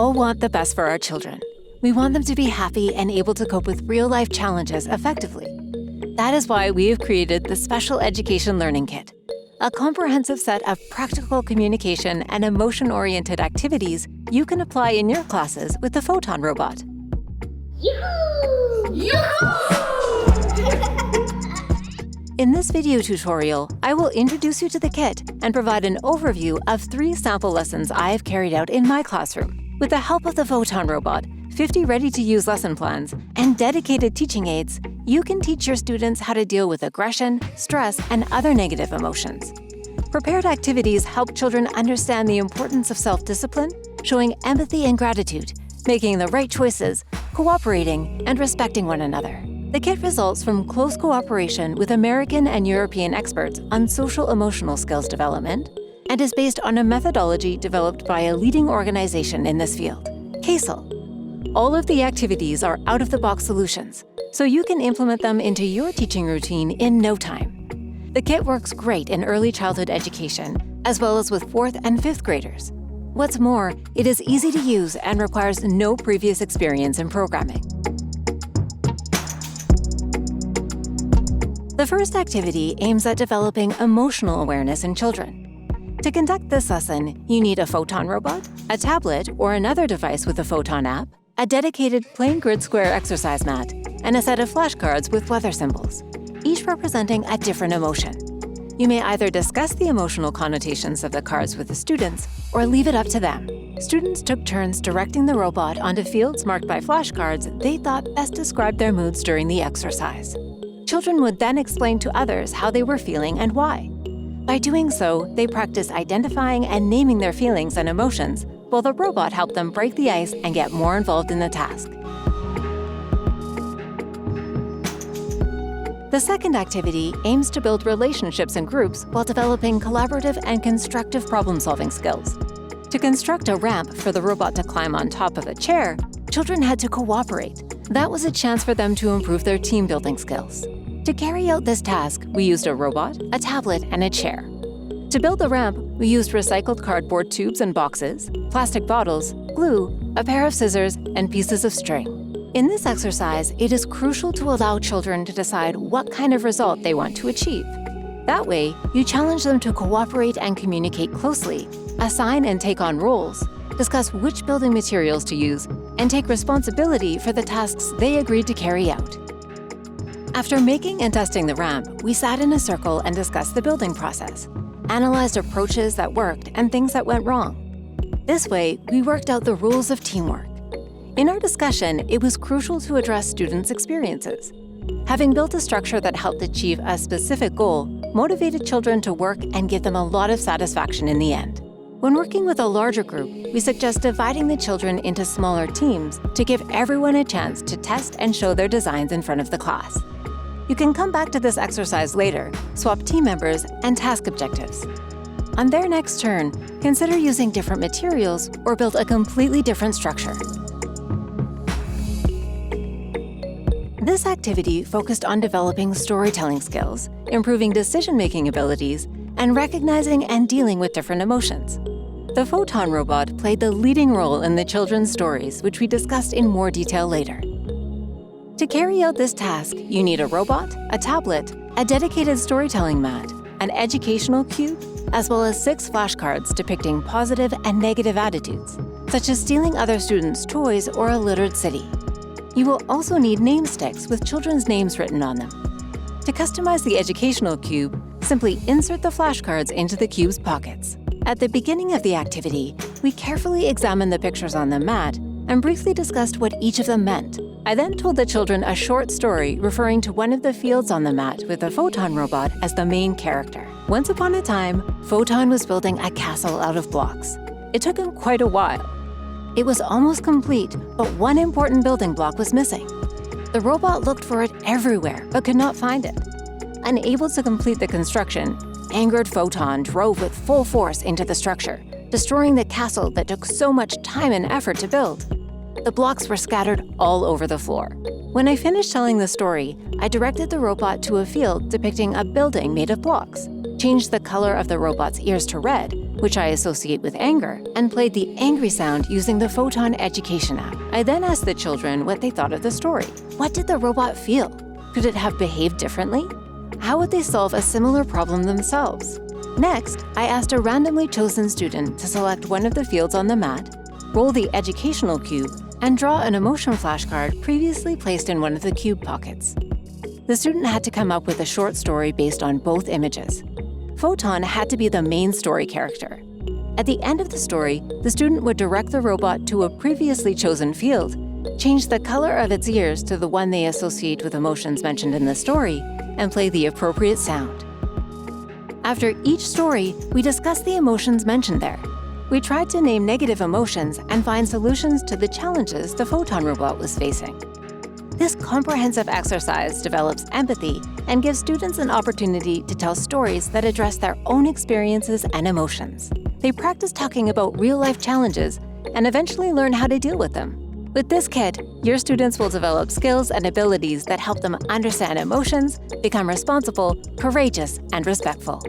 all want the best for our children. We want them to be happy and able to cope with real-life challenges effectively. That is why we have created the Special Education Learning Kit, a comprehensive set of practical communication and emotion-oriented activities you can apply in your classes with the Photon Robot. Yoo-hoo! Yoo-hoo! In this video tutorial, I will introduce you to the kit and provide an overview of 3 sample lessons I have carried out in my classroom. With the help of the Photon Robot, 50 ready-to-use lesson plans, and dedicated teaching aids, you can teach your students how to deal with aggression, stress, and other negative emotions. Prepared activities help children understand the importance of self-discipline, showing empathy and gratitude, making the right choices, cooperating, and respecting one another. The kit results from close cooperation with American and European experts on social-emotional skills development and is based on a methodology developed by a leading organization in this field, CASEL. All of the activities are out-of-the-box solutions, so you can implement them into your teaching routine in no time. The kit works great in early childhood education, as well as with 4th and 5th graders. What's more, it is easy to use and requires no previous experience in programming. The first activity aims at developing emotional awareness in children. To conduct this lesson, you need a Photon Robot, a tablet or another device with a Photon app, a dedicated plain grid square exercise mat, and a set of flashcards with weather symbols, each representing a different emotion. You may either discuss the emotional connotations of the cards with the students or leave it up to them. Students took turns directing the robot onto fields marked by flashcards they thought best described their moods during the exercise. Children would then explain to others how they were feeling and why. By doing so, they practice identifying and naming their feelings and emotions, while the robot helped them break the ice and get more involved in the task. The second activity aims to build relationships in groups while developing collaborative and constructive problem-solving skills. To construct a ramp for the robot to climb on top of a chair, children had to cooperate. That was a chance for them to improve their team-building skills. To carry out this task, we used a robot, a tablet, and a chair. To build the ramp, we used recycled cardboard tubes and boxes, plastic bottles, glue, a pair of scissors, and pieces of string. In this exercise, it is crucial to allow children to decide what kind of result they want to achieve. That way, you challenge them to cooperate and communicate closely, assign and take on roles, discuss which building materials to use, and take responsibility for the tasks they agreed to carry out. After making and testing the ramp, we sat in a circle and discussed the building process, analyzed approaches that worked and things that went wrong. This way, we worked out the rules of teamwork. In our discussion, it was crucial to address students' experiences. Having built a structure that helped achieve a specific goal motivated children to work and give them a lot of satisfaction in the end. When working with a larger group, we suggest dividing the children into smaller teams to give everyone a chance to test and show their designs in front of the class. You can come back to this exercise later, swap team members, and task objectives. On their next turn, consider using different materials or build a completely different structure. This activity focused on developing storytelling skills, improving decision-making abilities, and recognizing and dealing with different emotions. The Photon Robot played the leading role in the children's stories, which we discussed in more detail later. To carry out this task, you need a robot, a tablet, a dedicated storytelling mat, an educational cube, as well as 6 flashcards depicting positive and negative attitudes, such as stealing other students' toys or a littered city. You will also need name sticks with children's names written on them. To customize the educational cube, simply insert the flashcards into the cube's pockets. At the beginning of the activity, we carefully examined the pictures on the mat and briefly discussed what each of them meant. I then told the children a short story referring to one of the fields on the mat with the Photon Robot as the main character. Once upon a time, Photon was building a castle out of blocks. It took him quite a while. It was almost complete, but one important building block was missing. The robot looked for it everywhere, but could not find it. Unable to complete the construction, angered Photon drove with full force into the structure, destroying the castle that took so much time and effort to build. The blocks were scattered all over the floor. When I finished telling the story, I directed the robot to a field depicting a building made of blocks, changed the color of the robot's ears to red, which I associate with anger, and played the angry sound using the Photon Education app. I then asked the children what they thought of the story. What did the robot feel? Could it have behaved differently? How would they solve a similar problem themselves? Next, I asked a randomly chosen student to select one of the fields on the mat, roll the educational cube, and draw an emotion flashcard previously placed in one of the cube pockets. The student had to come up with a short story based on both images. Photon had to be the main story character. At the end of the story, the student would direct the robot to a previously chosen field, change the color of its ears to the one they associate with emotions mentioned in the story, and play the appropriate sound. After each story, we discussed the emotions mentioned there. We tried to name negative emotions and find solutions to the challenges the Photon robot was facing. This comprehensive exercise develops empathy and gives students an opportunity to tell stories that address their own experiences and emotions. They practice talking about real-life challenges and eventually learn how to deal with them. With this kit, your students will develop skills and abilities that help them understand emotions, become responsible, courageous, and respectful.